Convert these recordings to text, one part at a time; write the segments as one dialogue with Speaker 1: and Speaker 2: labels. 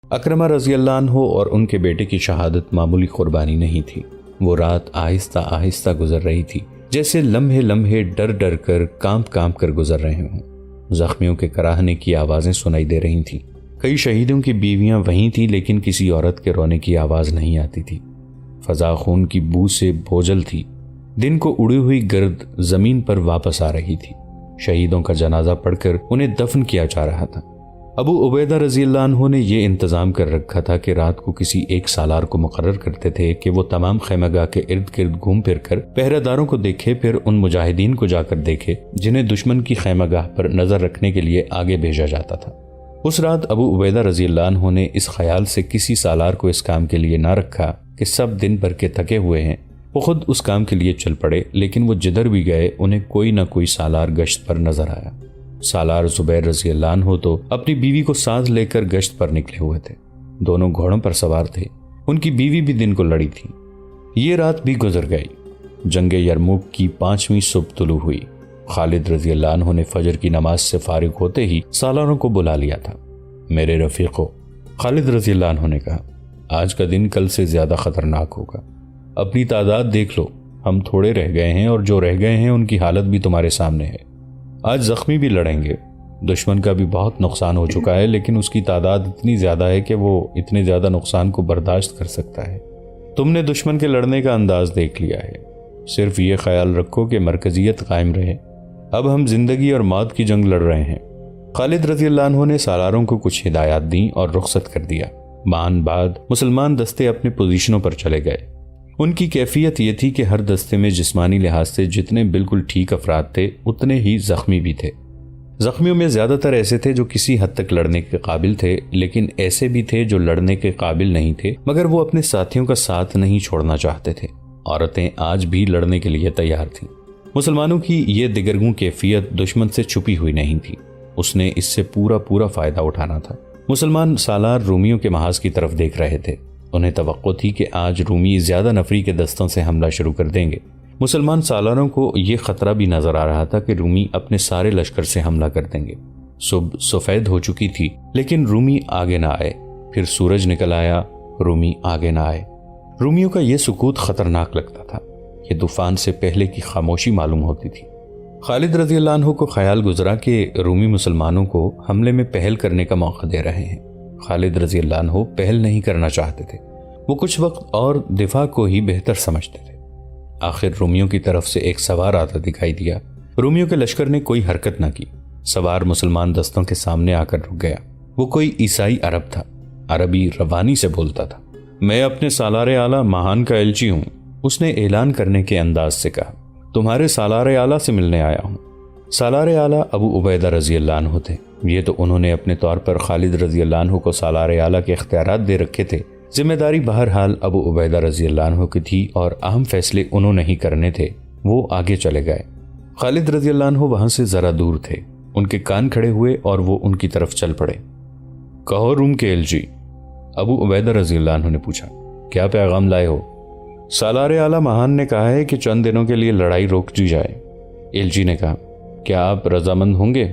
Speaker 1: اکرمہ رضی اللہ عنہ اور ان کے بیٹے کی شہادت معمولی قربانی نہیں تھی۔ وہ رات آہستہ آہستہ گزر رہی تھی، جیسے لمحے لمحے ڈر ڈر کر کانپ کانپ کر گزر رہے ہوں۔ زخمیوں کے کراہنے کی آوازیں سنائی دے رہی تھیں۔ کئی شہیدوں کی بیویاں وہیں تھیں، لیکن کسی عورت کے رونے کی آواز نہیں آتی تھی۔ فضا خون کی بو سے بوجھل تھی۔ دن کو اڑی ہوئی گرد زمین پر واپس آ رہی تھی۔ شہیدوں کا جنازہ پڑھ کر انہیں دفن کیا جا رہا تھا۔ ابو عبیدہ رضی اللہ عنہ نے یہ انتظام کر رکھا تھا کہ رات کو کسی ایک سالار کو مقرر کرتے تھے کہ وہ تمام خیمہ گاہ کے ارد گرد گھوم پھر کر پہرہ داروں کو دیکھے، پھر ان مجاہدین کو جا کر دیکھے جنہیں دشمن کی خیمہ گاہ پر نظر رکھنے کے لیے آگے بھیجا جاتا تھا۔ اس رات ابو عبیدہ رضی اللہ عنہ نے اس خیال سے کسی سالار کو اس کام کے لیے نہ رکھا کہ سب دن بھر کے تھکے ہوئے ہیں، وہ خود اس کام کے لیے چل پڑے، لیکن وہ جدھر بھی گئے انہیں کوئی نہ کوئی سالار گشت پر نظر آیا۔ سالار زبیر رضی اللہ عنہ تو اپنی بیوی کو ساتھ لے کر گشت پر نکلے ہوئے تھے۔ دونوں گھوڑوں پر سوار تھے۔ ان کی بیوی بھی دن کو لڑی تھی۔ یہ رات بھی گزر گئی۔ جنگ یرموک کی 5ویں صبح طلوع ہوئی۔ خالد رضی اللہ عنہ نے فجر کی نماز سے فارغ ہوتے ہی سالاروں کو بلا لیا تھا۔ میرے رفیقو، خالد رضی اللہ عنہ نے کہا، آج کا دن کل سے زیادہ خطرناک ہوگا۔ اپنی تعداد دیکھ لو، ہم تھوڑے رہ گئے ہیں اور جو رہ گئے ہیں ان کی حالت بھی تمہارے سامنے ہے۔ آج زخمی بھی لڑیں گے۔ دشمن کا بھی بہت نقصان ہو چکا ہے، لیکن اس کی تعداد اتنی زیادہ ہے کہ وہ اتنے زیادہ نقصان کو برداشت کر سکتا ہے۔ تم نے دشمن کے لڑنے کا انداز دیکھ لیا ہے، صرف یہ خیال رکھو کہ مرکزیت قائم رہے۔ اب ہم زندگی اور موت کی جنگ لڑ رہے ہیں۔ خالد رضی اللہ عنہ نے سالاروں کو کچھ ہدایات دیں اور رخصت کر دیا۔ بعد مسلمان دستے اپنے پوزیشنوں پر چلے گئے۔ ان کی کیفیت یہ تھی کہ ہر دستے میں جسمانی لحاظ سے جتنے بالکل ٹھیک افراد تھے اتنے ہی زخمی بھی تھے۔ زخمیوں میں زیادہ تر ایسے تھے جو کسی حد تک لڑنے کے قابل تھے، لیکن ایسے بھی تھے جو لڑنے کے قابل نہیں تھے مگر وہ اپنے ساتھیوں کا ساتھ نہیں چھوڑنا چاہتے تھے۔ عورتیں آج بھی لڑنے کے لیے تیار تھیں۔ مسلمانوں کی یہ دگرگوں کیفیت دشمن سے چھپی ہوئی نہیں تھی، اس نے اس سے پورا فائدہ اٹھانا تھا۔ مسلمان سالار رومیوں کے محاذ کی طرف دیکھ رہے تھے۔ انہیں توقع تھی کہ آج رومی زیادہ نفری کے دستوں سے حملہ شروع کر دیں گے۔ مسلمان سالاروں کو یہ خطرہ بھی نظر آ رہا تھا کہ رومی اپنے سارے لشکر سے حملہ کر دیں گے۔ صبح سفید ہو چکی تھی، لیکن رومی آگے نہ آئے۔ پھر سورج نکل آیا، رومی آگے نہ آئے۔ رومیوں کا یہ سکوت خطرناک لگتا تھا۔ یہ طوفان سے پہلے کی خاموشی معلوم ہوتی تھی۔ خالد رضی اللہ عنہ کو خیال گزرا کہ رومی مسلمانوں کو حملے میں پہل کرنے کا موقع دے رہے ہیں۔ خالد رضی اللہ عنہ پہل نہیں کرنا چاہتے تھے، وہ کچھ وقت اور دفاع کو ہی بہتر سمجھتے تھے۔ آخر رومیوں کی طرف سے ایک سوار آتا دکھائی دیا۔ رومیوں کے لشکر نے کوئی حرکت نہ کی۔ سوار مسلمان دستوں کے سامنے آ کر رک گیا۔ وہ کوئی عیسائی عرب تھا، عربی روانی سے بولتا تھا۔ میں اپنے سالار اعلیٰ ماہان کا ایلچی ہوں، اس نے اعلان کرنے کے انداز سے کہا۔ تمہارے سالار اعلیٰ سے ملنے آیا ہوں۔ سالار اعلیٰ ابو عبیدہ رضی اللہ عنہ تھے۔ یہ تو انہوں نے اپنے طور پر خالد رضی اللہ عنہ کو سالار اعلیٰ کے اختیارات دے رکھے تھے۔ ذمہ داری بہرحال ابو عبیدہ رضی اللہ عنہ کی تھی اور اہم فیصلے انہوں نے ہی کرنے تھے۔ وہ آگے چلے گئے۔ خالد رضی اللہ عنہ وہاں سے ذرا دور تھے۔ ان کے کان کھڑے ہوئے اور وہ ان کی طرف چل پڑے۔ کہو روم کے ایلچی، ابو عبیدہ رضی اللہ عنہ نے پوچھا، کیا پیغام لائے ہو؟ سالار اعلیٰ ماہان نے کہا ہے کہ چند دنوں کے لیے لڑائی روک دی جائے۔ ایلچی نے کہا، کیا آپ رضامند ہوں گے؟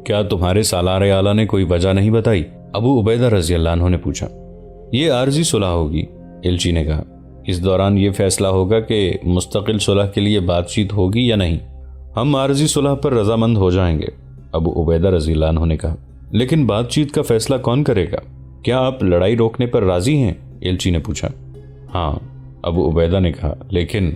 Speaker 1: کیا تمہارے سالار اعلیٰ نے کوئی وجہ نہیں بتائی؟ ابو عبیدہ رضی اللہ عنہ نے پوچھا۔ یہ عارضی صلح ہوگی، ایلچی نے کہا۔ اس دوران یہ فیصلہ ہوگا کہ مستقل صلح کے لیے بات چیت ہوگی یا نہیں۔ ہم عارضی صلح پر رضامند ہو جائیں گے، ابو عبیدہ رضی اللہ عنہ نے کہا۔ لیکن بات چیت کا فیصلہ کون کرے گا؟ کیا آپ لڑائی روکنے پر راضی ہیں؟ ایلچی نے پوچھا۔ ہاں، ابو عبیدہ نے کہا، لیکن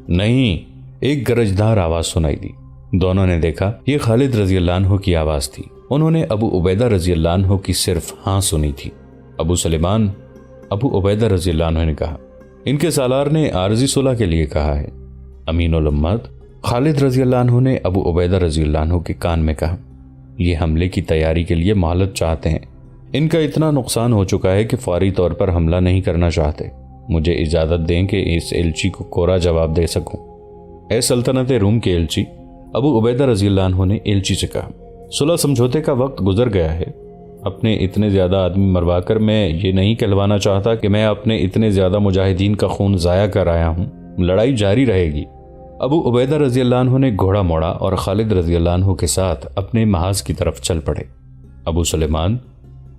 Speaker 1: نہیں، ایک گرجدار آواز سنائی دی۔ دونوں نے دیکھا یہ خالد رضی اللہ عنہ کی آواز تھی۔ انہوں نے ابو عبیدہ رضی اللہ عنہ کی صرف ہاں سنی تھی۔ ابو سلیمان، ابو عبیدہ رضی اللہ عنہ نے کہا، ان کے سالار نے عارضی صلح کے لیے کہا ہے۔ امین الامت خالد رضی اللہ عنہ نے ابو عبیدہ رضی اللہ عنہ کے کان میں کہا، یہ حملے کی تیاری کے لیے مہلت چاہتے ہیں۔ ان کا اتنا نقصان ہو چکا ہے کہ فوری طور پر حملہ نہیں کرنا چاہتے۔ مجھے اجازت دیں کہ اس ایلچی کو کوڑا جواب دے سکوں۔ اے سلطنت روم کے ایلچی، ابو عبیدہ رضی اللہ عنہ نے ایلچی سے کہا، صلح سمجھوتے کا وقت گزر گیا ہے۔ اپنے اتنے زیادہ آدمی مروا کر میں یہ نہیں کہلوانا چاہتا کہ میں اپنے اتنے زیادہ مجاہدین کا خون ضائع کر آیا ہوں۔ لڑائی جاری رہے گی۔ ابو عبیدہ رضی اللہ عنہ نے گھوڑا موڑا اور خالد رضی اللہ عنہ کے ساتھ اپنے محاذ کی طرف چل پڑے۔ ابو سلیمان،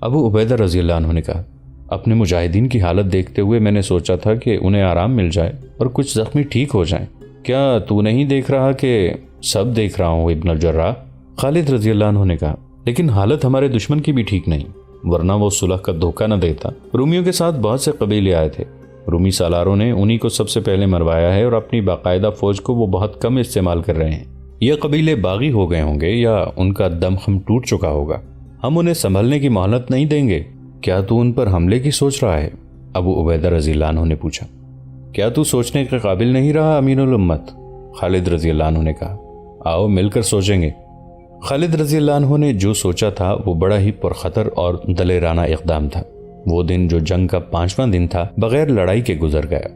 Speaker 1: ابو عبیدہ رضی اللہ عنہ نے کہا، اپنے مجاہدین کی حالت دیکھتے ہوئے میں نے سوچا تھا کہ انہیں آرام مل جائے اور کچھ زخمی ٹھیک ہو جائیں۔ کیا تو نہیں دیکھ رہا کہ سب دیکھ رہا ہوں ابن الجراح؟ خالد رضی اللہ عنہ نے کہا، لیکن حالت ہمارے دشمن کی بھی ٹھیک نہیں، ورنہ وہ صلح کا دھوکہ نہ دیتا۔ رومیوں کے ساتھ بہت سے قبیلے آئے تھے، رومی سالاروں نے انہی کو سب سے پہلے مروایا ہے اور اپنی باقاعدہ فوج کو وہ بہت کم استعمال کر رہے ہیں۔ یہ قبیلے باغی ہو گئے ہوں گے یا ان کا دم خم ٹوٹ چکا ہوگا، ہم انہیں سنبھلنے کی مہلت نہیں دیں گے۔ کیا تو ان پر حملے کی سوچ رہا ہے؟ ابو عبیدہ رضی اللہ عنہ نے پوچھا۔ کیا تو سوچنے کے قابل نہیں رہا امین الامت؟ خالد رضی اللہ عنہ نے کہا، آؤ مل کر سوچیں گے۔ خالد رضی اللہ عنہ نے جو سوچا تھا وہ بڑا ہی پرخطر اور دلیرانہ اقدام تھا۔ وہ دن جو جنگ کا 5واں دن تھا بغیر لڑائی کے گزر گیا۔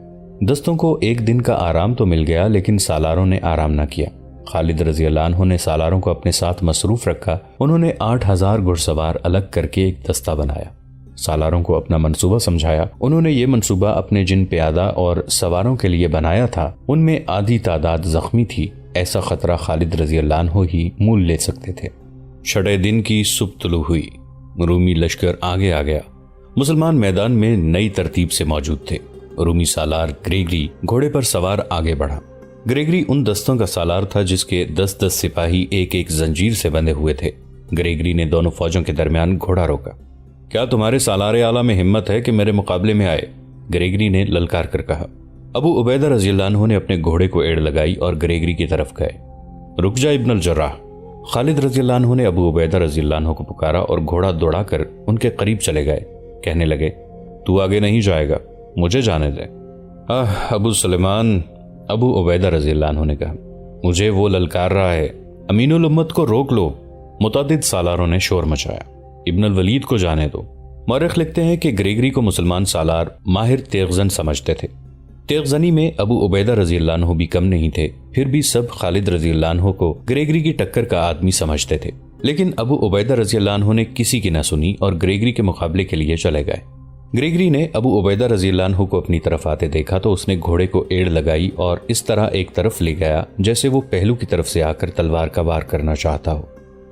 Speaker 1: دستوں کو ایک دن کا آرام تو مل گیا لیکن سالاروں نے آرام نہ کیا۔ خالد رضی اللہ عنہ نے سالاروں کو اپنے ساتھ مصروف رکھا۔ انہوں نے 8000 گھڑ سوار الگ کر کے ایک دستہ بنایا۔ سالاروں کو اپنا منصوبہ سمجھایا۔ انہوں نے یہ منصوبہ اپنے جن پیادہ اور سواروں کے لیے بنایا تھا ان میں آدھی تعداد زخمی تھی۔ ایسا خطرہ خالد رضی اللہ عنہ ہی مول لے سکتے تھے۔ چھٹے دن کی صبح طلوع ہوئی، رومی لشکر آگے آ گیا۔ مسلمان میدان میں نئی ترتیب سے موجود تھے۔ رومی سالار گریگری گھوڑے پر سوار آگے بڑھا۔ گریگری ان دستوں کا سالار تھا جس کے 10 سپاہی ایک ایک زنجیر سے بندھے ہوئے تھے۔ گریگری نے دونوں فوجوں کے درمیان گھوڑا روکا۔ کیا تمہارے سالار اعلیٰ میں ہمت ہے کہ میرے مقابلے میں آئے؟ گریگری نے للکار کر کہا۔ ابو عبیدہ رضی اللہ عنہ نے اپنے گھوڑے کو ایڑ لگائی اور گریگری کی طرف گئے۔ رک جا ابن الجراح۔ خالد رضی اللہ عنہ نے ابو عبیدہ رضی اللہ عنہ کو پکارا اور گھوڑا دوڑا کر ان کے قریب چلے گئے۔ کہنے لگے، تو آگے نہیں جائے گا، مجھے جانے دے۔ ابو سلیمان، ابو عبیدہ رضی اللہ عنہ نے کہا، مجھے وہ للکار رہا ہے، امین الامت کو روک لو۔ متعدد سالاروں نے شور مچایا، ابن الولید کو جانے دو۔ مورخ لکھتے ہیں کہ گریگری کو مسلمان سالار ماہر تیغ زن سمجھتے تھے۔ تیغ زنی میں ابو عبیدہ رضی اللہ عنہ بھی کم نہیں تھے، پھر بھی سب خالد رضی اللہ عنہ کو گریگری کی ٹکر کا آدمی سمجھتے تھے۔ لیکن ابو عبیدہ رضی اللہ عنہ نے کسی کی نہ سنی اور گریگری کے مقابلے کے لیے چلے گئے۔ گریگری نے ابو عبیدہ رضی اللہ عنہ کو اپنی طرف آتے دیکھا تو اس نے گھوڑے کو ایڑ لگائی اور اس طرح ایک طرف لے گیا جیسے وہ پہلو کی طرف سے آ کر تلوار کا وار کرنا چاہتا ہو۔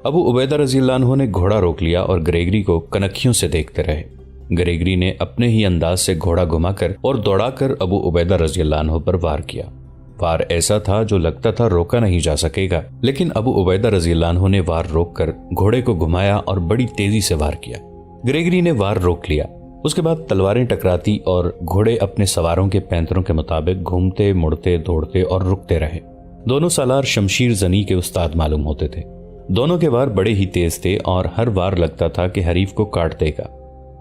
Speaker 1: ابو عبیدہ رضی اللہ عنہ نے گھوڑا روک لیا اور گریگری کو کنکھیوں سے دیکھتے رہے۔ گریگری نے اپنے ہی انداز سے گھوڑا گھما کر اور دوڑا کر ابو عبیدہ رضی اللہ عنہ پر وار کیا۔ وار ایسا تھا جو لگتا تھا روکا نہیں جا سکے گا، لیکن ابو عبیدہ رضی اللہ عنہ نے وار روک کر گھوڑے کو گھمایا اور بڑی تیزی سے وار کیا۔ گریگری نے وار روک لیا۔ اس کے بعد تلواریں ٹکراتی اور گھوڑے اپنے سواروں کے پینتروں کے مطابق گھومتے مڑتے دوڑتے اور رکتے رہے۔ دونوں سالار شمشیر زنی کے استاد معلوم ہوتے تھے۔ دونوں کے وار بڑے ہی تیز تھے اور ہر وار لگتا تھا کہ حریف کو کاٹ دے گا۔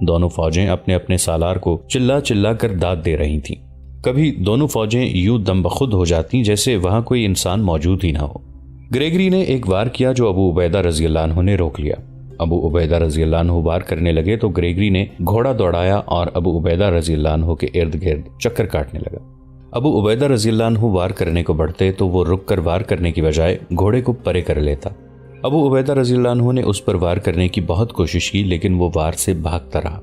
Speaker 1: دونوں فوجیں اپنے اپنے سالار کو چلا چلا کر داد دے رہی تھیں۔ کبھی دونوں فوجیں یوں دم بخود ہو جاتی جیسے وہاں کوئی انسان موجود ہی نہ ہو۔ گریگری نے ایک وار کیا جو ابو عبیدہ رضی اللہ عنہ نے روک لیا۔ ابو عبیدہ رضی اللہ عنہ وار کرنے لگے تو گریگری نے گھوڑا دوڑایا اور ابو عبیدہ رضی اللہ عنہ کے ارد گرد چکر کاٹنے لگا۔ ابو عبیدہ رضی اللہ عنہ وار کرنے کو بڑھتے تو وہ رک کر وار کرنے کی بجائے گھوڑے کو پرے کر لیتا۔ ابو عبیدہ رضی اللہ عنہ نے اس پر وار کرنے کی بہت کوشش کی لیکن وہ وار سے بھاگتا رہا۔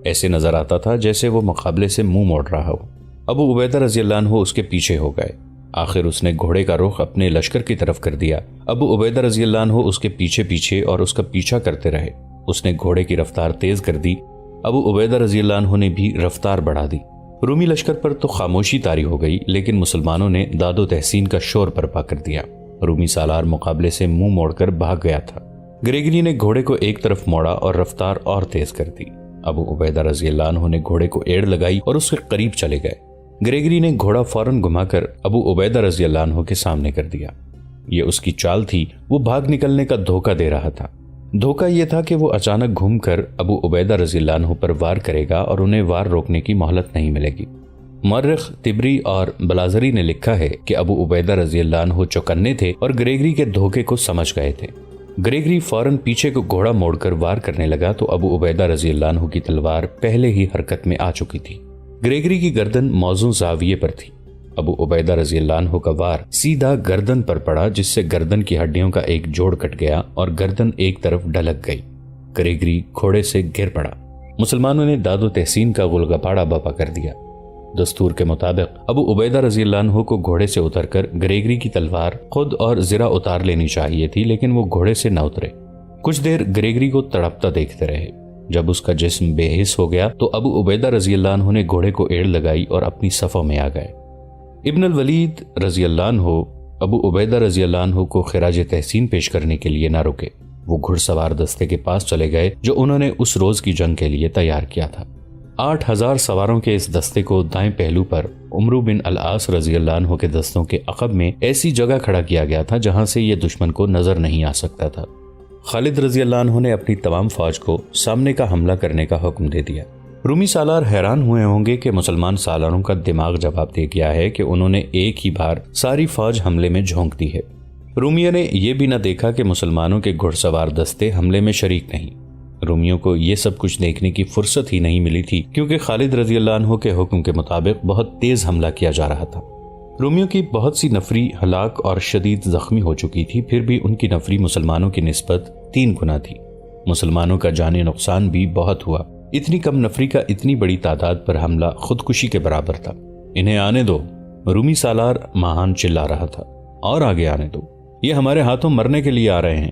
Speaker 1: ایسے نظر آتا تھا جیسے وہ مقابلے سے منہ موڑ رہا ہو۔ ابو عبیدہ رضی اللہ عنہ اس کے پیچھے ہو گئے۔ آخر اس نے گھوڑے کا رخ اپنے لشکر کی طرف کر دیا۔ ابو عبیدہ رضی اللہ عنہ اس کے پیچھے پیچھے اور اس کا پیچھا کرتے رہے۔ اس نے گھوڑے کی رفتار تیز کر دی۔ ابو عبیدہ رضی اللہ عنہ نے بھی رفتار بڑھا دی۔ رومی لشکر پر تو خاموشی طاری ہو گئی لیکن مسلمانوں نے داد و تحسین کا شور برپا کر دیا۔ رومی سالار مقابلے سے منہ موڑ کر بھاگ گیا تھا۔ گریگری نے گھوڑے کو ایک طرف موڑا اور رفتار اور تیز کر دی۔ ابو عبیدہ رضی اللہ عنہ نے گھوڑے کو ایڑ لگائی اور اس کے قریب چلے گئے۔ گریگری نے گھوڑا فوراً گھما کر ابو عبیدہ رضی اللہ عنہ کے سامنے کر دیا۔ یہ اس کی چال تھی، وہ بھاگ نکلنے کا دھوکہ دے رہا تھا۔ دھوکہ یہ تھا کہ وہ اچانک گھوم کر ابو عبیدہ رضی اللہ عنہ پر وار کرے گا اور انہیں وار روکنے کی مہلت نہیں ملے گی۔ مورخ طبری اور بلازری نے لکھا ہے کہ ابو عبیدہ رضی اللہ عنہ چوکنے تھے اور گریگری کے دھوکے کو سمجھ گئے تھے۔ گریگری فوراً پیچھے کو گھوڑا موڑ کر وار کرنے لگا تو ابو عبیدہ رضی اللہ عنہ کی تلوار پہلے ہی حرکت میں آ چکی تھی۔ گریگری کی گردن موزوں زاویے پر تھی۔ ابو عبیدہ رضی اللہ عنہ کا وار سیدھا گردن پر پڑا جس سے گردن کی ہڈیوں کا ایک جوڑ کٹ گیا اور گردن ایک طرف ڈھلک گئی۔ گریگری گھوڑے سے گر پڑا۔ مسلمانوں نے داد و تحسین کا غلغپاڑا بپا کر دیا۔ دستور کے مطابق ابو عبیدہ رضی اللہ عنہ کو گھوڑے سے اتر کر گریگری کی تلوار خود اور زرہ اتار لینی چاہیے تھی لیکن وہ گھوڑے سے نہ اترے۔ کچھ دیر گریگری کو تڑپتا دیکھتے رہے۔ جب اس کا جسم بے حس ہو گیا تو ابو عبیدہ رضی اللہ عنہ نے گھوڑے کو ایڑ لگائی اور اپنی صفوں میں آ گئے۔ ابن الولید رضی اللہ عنہ ابو عبیدہ رضی اللہ عنہ کو خراج تحسین پیش کرنے کے لیے نہ رکے، وہ گھڑ سوار دستے کے پاس چلے گئے جو انہوں نے اس روز کی جنگ کے لیے تیار کیا تھا۔ 8000 سواروں کے اس دستے کو دائیں پہلو پر عمرو بن العاص رضی اللہ عنہ کے دستوں کے عقب میں ایسی جگہ کھڑا کیا گیا تھا جہاں سے یہ دشمن کو نظر نہیں آ سکتا تھا۔ خالد رضی اللہ عنہ نے اپنی تمام فوج کو سامنے کا حملہ کرنے کا حکم دے دیا۔ رومی سالار حیران ہوئے ہوں گے کہ مسلمان سالاروں کا دماغ جواب دے گیا ہے کہ انہوں نے ایک ہی بار ساری فوج حملے میں جھونک دی ہے۔ رومیوں نے یہ بھی نہ دیکھا کہ مسلمانوں کے گھڑ سوار دستے حملے میں شریک نہیں۔ رومیوں کو یہ سب کچھ دیکھنے کی فرصت ہی نہیں ملی تھی کیونکہ خالد رضی اللہ عنہ کے حکم کے مطابق بہت تیز حملہ کیا جا رہا تھا۔ رومیوں کی بہت سی نفری ہلاک اور شدید زخمی ہو چکی تھی، پھر بھی ان کی نفری مسلمانوں کی نسبت 3 گنا تھی۔ مسلمانوں کا جانی نقصان بھی بہت ہوا۔ اتنی کم نفری کا اتنی بڑی تعداد پر حملہ خودکشی کے برابر تھا۔ انہیں آنے دو، رومی سالار ماہان چلا رہا تھا، اور آگے آنے دو، یہ ہمارے ہاتھوں مرنے کے لیے آ رہے ہیں۔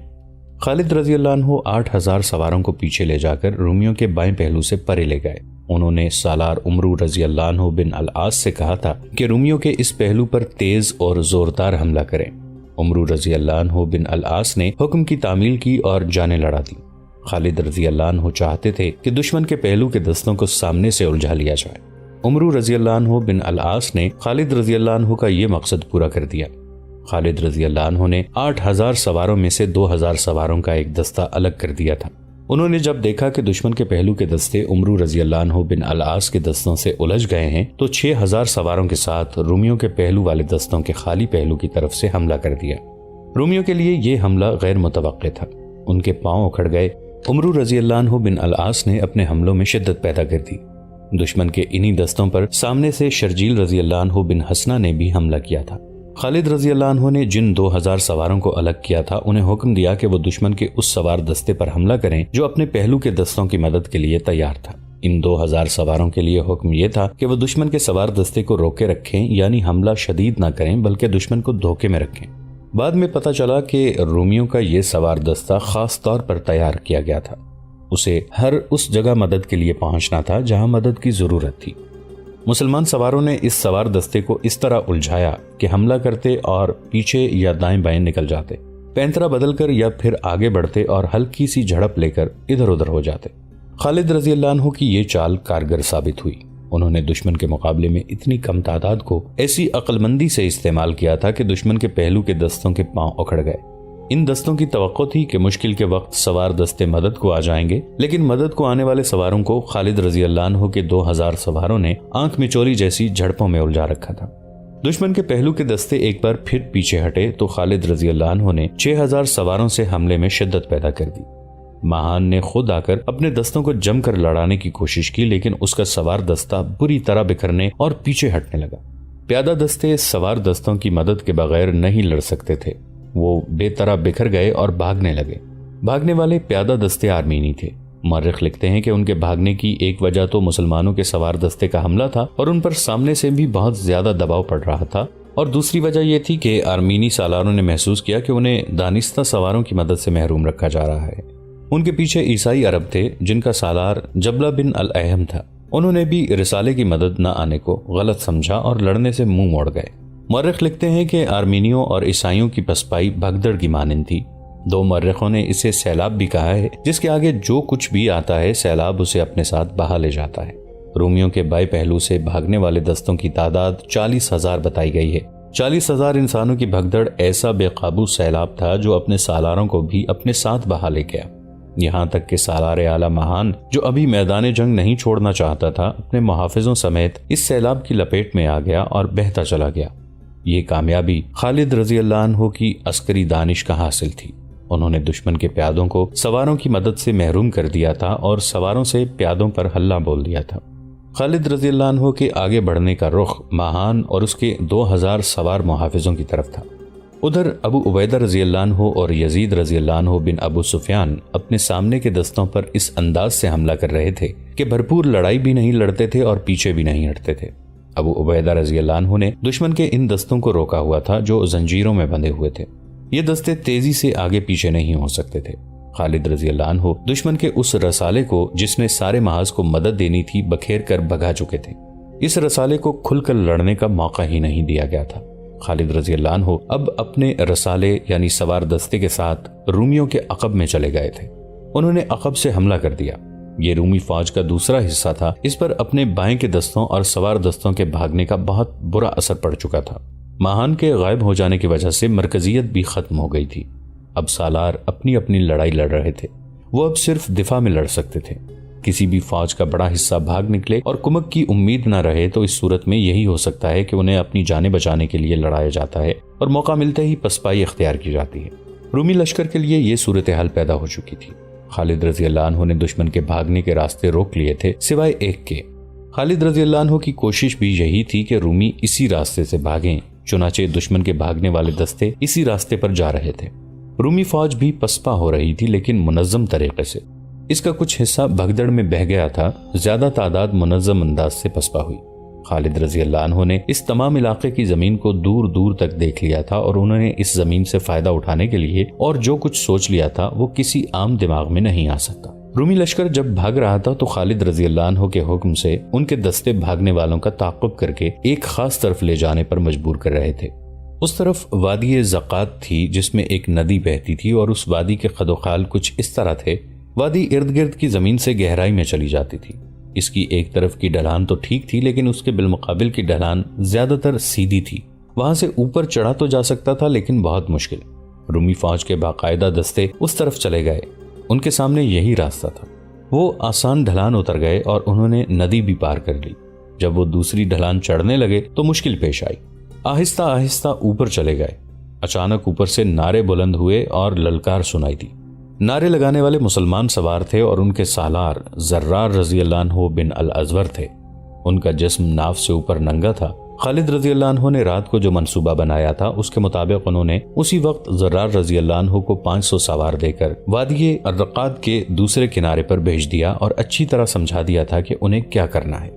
Speaker 1: خالد رضی اللہ عنہ 8000 سواروں کو پیچھے لے جا کر رومیوں کے بائیں پہلو سے پرے لے گئے۔ انہوں نے سالار عمرو رضی اللہ عنہ بن العاص سے کہا تھا کہ رومیوں کے اس پہلو پر تیز اور زوردار حملہ کریں۔ عمرو رضی اللہ عنہ بن العاص نے حکم کی تعمیل کی اور جانیں لڑا دی۔ خالد رضی اللہ عنہ چاہتے تھے کہ دشمن کے پہلو کے دستوں کو سامنے سے الجھا لیا جائے۔ عمرو رضی اللہ عنہ بن العاص نے خالد رضی اللہ عنہ کا یہ مقصد پورا کر دیا۔ خالد رضی اللہ عنہ نے 8000 سواروں میں سے 2000 سواروں کا ایک دستہ الگ کر دیا تھا۔ انہوں نے جب دیکھا کہ دشمن کے پہلو کے دستے عمرو رضی اللہ عنہ بن العاص کے دستوں سے الجھ گئے ہیں تو 6000 سواروں کے ساتھ رومیوں کے پہلو والے دستوں کے خالی پہلو کی طرف سے حملہ کر دیا۔ رومیوں کے لیے یہ حملہ غیر متوقع تھا، ان کے پاؤں اکھڑ گئے۔ عمرو رضی اللہ عنہ بن العاص نے اپنے حملوں میں شدت پیدا کر دی۔ دشمن کے انہی دستوں پر سامنے سے شرجیل رضی اللہ عنہ بن حسنہ نے بھی حملہ کیا تھا۔ خالد رضی اللہ عنہ نے جن 2000 سواروں کو الگ کیا تھا انہیں حکم دیا کہ وہ دشمن کے اس سوار دستے پر حملہ کریں جو اپنے پہلو کے دستوں کی مدد کے لیے تیار تھا۔ ان 2000 سواروں کے لیے حکم یہ تھا کہ وہ دشمن کے سوار دستے کو روکے رکھیں، یعنی حملہ شدید نہ کریں بلکہ دشمن کو دھوکے میں رکھیں۔ بعد میں پتہ چلا کہ رومیوں کا یہ سوار دستہ خاص طور پر تیار کیا گیا تھا، اسے ہر اس جگہ مدد کے لیے پہنچنا تھا جہاں مدد کی ضرورت تھی۔ مسلمان سواروں نے اس سوار دستے کو اس طرح الجھایا کہ حملہ کرتے اور پیچھے یا دائیں بائیں نکل جاتے، پینترا بدل کر یا پھر آگے بڑھتے اور ہلکی سی جھڑپ لے کر ادھر ادھر ہو جاتے۔ خالد رضی اللہ عنہ کی یہ چال کارگر ثابت ہوئی۔ انہوں نے دشمن کے مقابلے میں اتنی کم تعداد کو ایسی عقل مندی سے استعمال کیا تھا کہ دشمن کے پہلو کے دستوں کے پاؤں اکھڑ گئے۔ ان دستوں کی توقع تھی کہ مشکل کے وقت سوار دستے مدد کو آ جائیں گے، لیکن مدد کو آنے والے سواروں کو خالد رضی اللہ عنہ کے 2000 سواروں نے آنکھ میں چولی جیسی جھڑپوں میں الجھا رکھا تھا۔ دشمن کے پہلو کے دستے ایک بار پھر پیچھے ہٹے تو خالد رضی اللہ عنہ نے 6000 سواروں سے حملے میں شدت پیدا کر دی۔ ماہان نے خود آ کر اپنے دستوں کو جم کر لڑانے کی کوشش کی، لیکن اس کا سوار دستہ بری طرح بکھرنے اور پیچھے ہٹنے لگا۔ پیادہ دستے سوار دستوں کی مدد کے بغیر نہیں لڑ سکتے تھے، وہ بے طرح بکھر گئے اور بھاگنے لگے۔ بھاگنے والے پیادہ دستے آرمینی تھے۔ مورخ لکھتے ہیں کہ ان کے بھاگنے کی ایک وجہ تو مسلمانوں کے سوار دستے کا حملہ تھا اور ان پر سامنے سے بھی بہت زیادہ دباؤ پڑ رہا تھا، اور دوسری وجہ یہ تھی کہ آرمینی سالاروں نے محسوس کیا کہ انہیں دانستہ سواروں کی مدد سے محروم رکھا جا رہا ہے۔ ان کے پیچھے عیسائی عرب تھے جن کا سالار جبلہ بن الاحم تھا، انہوں نے بھی رسالے کی مدد نہ آنے کو غلط سمجھا اور لڑنے سے منہ موڑ گئے۔ مورخ لکھتے ہیں کہ آرمینیوں اور عیسائیوں کی پسپائی بھگدڑ کی مانند تھی۔ 2 مورخوں نے اسے سیلاب بھی کہا ہے، جس کے آگے جو کچھ بھی آتا ہے سیلاب اسے اپنے ساتھ بہا لے جاتا ہے۔ رومیوں کے بائیں پہلو سے بھاگنے والے دستوں کی تعداد 40000 بتائی گئی ہے۔ 40000 انسانوں کی بھگدڑ ایسا بے قابو سیلاب تھا جو اپنے سالاروں کو بھی اپنے ساتھ بہا لے گیا، یہاں تک کہ سالار اعلیٰ ماہان جو ابھی میدان جنگ نہیں چھوڑنا چاہتا تھا اپنے محافظوں سمیت اس سیلاب کی لپیٹ میں آ گیا اور بہتا چلا گیا۔ یہ کامیابی خالد رضی اللہ عنہ کی عسکری دانش کا حاصل تھی۔ انہوں نے دشمن کے پیادوں کو سواروں کی مدد سے محروم کر دیا تھا اور سواروں سے پیادوں پر حلہ بول دیا تھا۔ خالد رضی اللہ عنہ کے آگے بڑھنے کا رخ ماہان اور اس کے 2000 سوار محافظوں کی طرف تھا۔ ادھر ابو عبیدہ رضی اللہ عنہ اور یزید رضی اللہ عنہ بن ابو سفیان اپنے سامنے کے دستوں پر اس انداز سے حملہ کر رہے تھے کہ بھرپور لڑائی بھی نہیں لڑتے تھے اور پیچھے بھی نہیں ہٹتے تھے۔ ابو عبیدہ رضی اللہ عنہ نے دشمن کے ان دستوں کو روکا ہوا تھا جو زنجیروں میں بندھے ہوئے تھے۔ یہ دستے تیزی سے آگے پیچھے نہیں ہو سکتے تھے۔ خالد رضی اللہ عنہ دشمن کے اس رسالے کو جس نے سارے محاذ کو مدد دینی تھی بکھیر کر بھگا چکے تھے۔ اس رسالے کو کھل کر لڑنے کا موقع ہی نہیں دیا گیا تھا۔ خالد رضی اللہ عنہ اب اپنے رسالے یعنی سوار دستے کے ساتھ رومیوں کے عقب میں چلے گئے تھے۔ انہوں نے عقب سے حملہ کر دیا۔ یہ رومی فوج کا دوسرا حصہ تھا۔ اس پر اپنے بائیں کے دستوں اور سوار دستوں کے بھاگنے کا بہت برا اثر پڑ چکا تھا۔ ماہان کے غائب ہو جانے کی وجہ سے مرکزیت بھی ختم ہو گئی تھی۔ اب سالار اپنی اپنی لڑائی لڑ رہے تھے۔ وہ اب صرف دفاع میں لڑ سکتے تھے۔ کسی بھی فوج کا بڑا حصہ بھاگ نکلے اور کمک کی امید نہ رہے تو اس صورت میں یہی ہو سکتا ہے کہ انہیں اپنی جانیں بچانے کے لیے لڑایا جاتا ہے اور موقع ملتے ہی پسپائی اختیار کی جاتی ہے۔ رومی لشکر کے لیے یہ صورتحال پیدا ہو چکی تھی۔ خالد رضی اللہ عنہ نے دشمن کے بھاگنے کے راستے روک لیے تھے سوائے ایک کے۔ خالد رضی اللہ عنہ کی کوشش بھی یہی تھی کہ رومی اسی راستے سے بھاگیں، چنانچہ دشمن کے بھاگنے والے دستے اسی راستے پر جا رہے تھے۔ رومی فوج بھی پسپا ہو رہی تھی لیکن منظم طریقے سے۔ اس کا کچھ حصہ بھگدڑ میں بہہ گیا تھا، زیادہ تعداد منظم انداز سے پسپا ہوئی۔ خالد رضی اللہ عنہ نے اس تمام علاقے کی زمین کو دور دور تک دیکھ لیا تھا اور انہوں نے اس زمین سے فائدہ اٹھانے کے لیے اور جو کچھ سوچ لیا تھا وہ کسی عام دماغ میں نہیں آ سکتا۔ رومی لشکر جب بھاگ رہا تھا تو خالد رضی اللہ عنہ کے حکم سے ان کے دستے بھاگنے والوں کا تعاقب کر کے ایک خاص طرف لے جانے پر مجبور کر رہے تھے۔ اس طرف وادی زقات تھی جس میں ایک ندی بہتی تھی اور اس وادی کے خد و خال کچھ اس طرح تھے۔ وادی ارد گرد کی زمین سے گہرائی میں چلی جاتی تھی۔ اس کی ایک طرف کی ڈھلان تو ٹھیک تھی لیکن اس کے بالمقابل کی ڈھلان زیادہ تر سیدھی تھی۔ وہاں سے اوپر چڑھا تو جا سکتا تھا لیکن بہت مشکل۔ رومی فوج کے باقاعدہ دستے اس طرف چلے گئے۔ ان کے سامنے یہی راستہ تھا۔ وہ آسان ڈھلان اتر گئے اور انہوں نے ندی بھی پار کر لی۔ جب وہ دوسری ڈھلان چڑھنے لگے تو مشکل پیش آئی۔ آہستہ آہستہ اوپر چلے گئے۔ اچانک اوپر سے نعرے بلند ہوئے اور للکار سنائی دی۔ نعرے لگانے والے مسلمان سوار تھے اور ان کے سالار زرار رضی اللہ عنہ بن الازور تھے۔ ان کا جسم ناف سے اوپر ننگا تھا۔ خالد رضی اللہ عنہ نے رات کو جو منصوبہ بنایا تھا اس کے مطابق انہوں نے اسی وقت زرار رضی اللہ عنہ کو 500 سوار دے کر وادی الرقاد کے دوسرے کنارے پر بھیج دیا اور اچھی طرح سمجھا دیا تھا کہ انہیں کیا کرنا ہے۔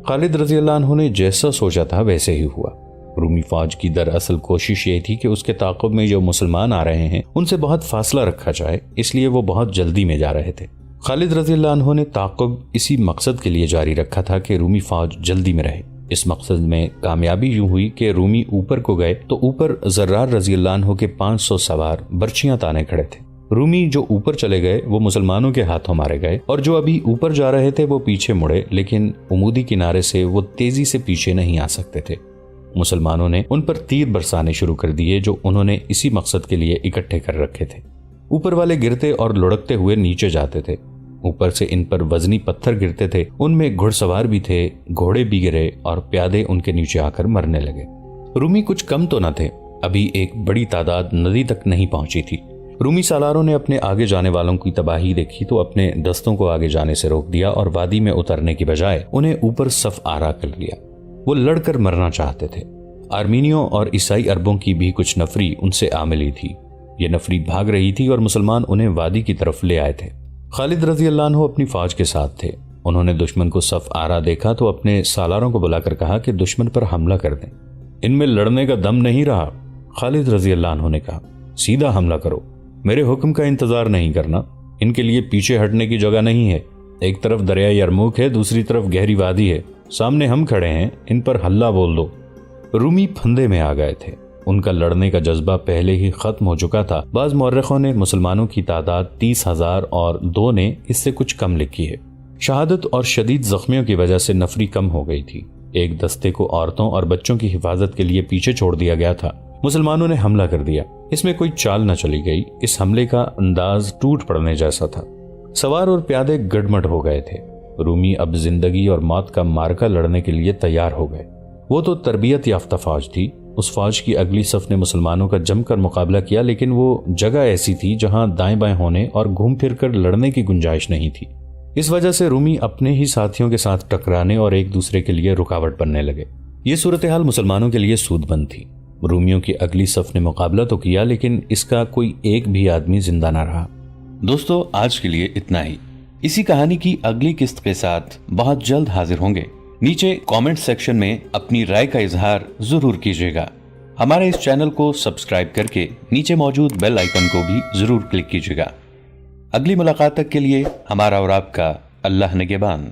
Speaker 1: خالد رضی اللہ عنہ نے جیسا سوچا تھا ویسے ہی ہوا۔ رومی فوج کی دراصل کوشش یہ تھی کہ اس کے تعاقب میں جو مسلمان آ رہے ہیں ان سے بہت فاصلہ رکھا جائے، اس لیے وہ بہت جلدی میں جا رہے تھے۔ خالد رضی اللہ عنہ نے تعاقب اسی مقصد کے لیے جاری رکھا تھا کہ رومی فوج جلدی میں رہے۔ اس مقصد میں کامیابی یوں ہوئی کہ رومی اوپر کو گئے تو اوپر زرار رضی اللہ عنہ کے 500 سوار برچیاں تانے کھڑے تھے۔ رومی جو اوپر چلے گئے وہ مسلمانوں کے ہاتھوں مارے گئے اور جو ابھی اوپر جا رہے تھے وہ پیچھے مڑے، لیکن عمودی کنارے سے وہ تیزی سے پیچھے نہیں آ سکتے تھے۔ مسلمانوں نے ان پر تیر برسانے شروع کر دیے جو انہوں نے اسی مقصد کے لیے اکٹھے کر رکھے تھے۔ اوپر والے گرتے اور لڑکتے ہوئے نیچے جاتے تھے۔ اوپر سے ان پر وزنی پتھر گرتے تھے۔ ان میں گھڑ سوار بھی تھے، گھوڑے بھی گرے اور پیادے ان کے نیچے آ کر مرنے لگے۔ رومی کچھ کم تو نہ تھے، ابھی ایک بڑی تعداد ندی تک نہیں پہنچی تھی۔ رومی سالاروں نے اپنے آگے جانے والوں کی تباہی دیکھی تو اپنے دستوں کو آگے جانے سے روک دیا اور وادی میں اترنے کی بجائے انہیں اوپر صف آرا کر لیا۔ وہ لڑ کر مرنا چاہتے تھے۔ آرمینیوں اور عیسائی عربوں کی بھی کچھ نفری ان سے آ ملی تھی۔ یہ نفری بھاگ رہی تھی اور مسلمان انہیں وادی کی طرف لے آئے تھے۔ خالد رضی اللہ عنہ اپنی فوج کے ساتھ تھے۔ انہوں نے دشمن کو صف آرا دیکھا تو اپنے سالاروں کو بلا کر کہا کہ دشمن پر حملہ کر دیں، ان میں لڑنے کا دم نہیں رہا۔ خالد رضی اللہ عنہ نے کہا، سیدھا حملہ کرو، میرے حکم کا انتظار نہیں کرنا، ان کے لیے پیچھے ہٹنے کی جگہ نہیں ہے۔ ایک طرف دریا یرموک ہے، دوسری طرف گہری وادی ہے، سامنے ہم کھڑے ہیں، ان پر حلہ بول دو۔ رومی پھندے میں آ گئے تھے۔ ان کا لڑنے کا جذبہ پہلے ہی ختم ہو چکا تھا۔ بعض مورخوں نے مسلمانوں کی تعداد 30,000 اور 2 نے اس سے کچھ کم لکھی ہے۔ شہادت اور شدید زخمیوں کی وجہ سے نفری کم ہو گئی تھی۔ ایک دستے کو عورتوں اور بچوں کی حفاظت کے لیے پیچھے چھوڑ دیا گیا تھا۔ مسلمانوں نے حملہ کر دیا۔ اس میں کوئی چال نہ چلی گئی۔ اس حملے کا انداز ٹوٹ پڑنے جیسا تھا۔ سوار اور پیادے گڑمٹ ہو گئے تھے۔ رومی اب زندگی اور موت کا مارکا لڑنے کے لیے تیار ہو گئے۔ وہ تو تربیت یافتہ فوج تھی۔ اس فوج کی اگلی صف نے مسلمانوں کا جم کر مقابلہ کیا، لیکن وہ جگہ ایسی تھی جہاں دائیں بائیں ہونے اور گھوم پھر کر لڑنے کی گنجائش نہیں تھی۔ اس وجہ سے رومی اپنے ہی ساتھیوں کے ساتھ ٹکرانے اور ایک دوسرے کے لیے رکاوٹ بننے لگے۔ یہ صورتحال مسلمانوں کے لیے سود بند تھی۔ رومیوں کی اگلی صف نے مقابلہ تو کیا لیکن اس کا کوئی ایک بھی آدمی زندہ نہ رہا۔ دوستو، آج کے لیے اتنا ہی۔ اسی کہانی کی اگلی قسط کے ساتھ بہت جلد حاضر ہوں گے۔ نیچے کامنٹ سیکشن میں اپنی رائے کا اظہار ضرور کیجیے گا۔ ہمارے اس چینل کو سبسکرائب کر کے نیچے موجود بیل آئیکن کو بھی ضرور کلک کیجیے گا۔ اگلی ملاقات تک کے لیے ہمارا اور آپ کا اللہ نگہبان۔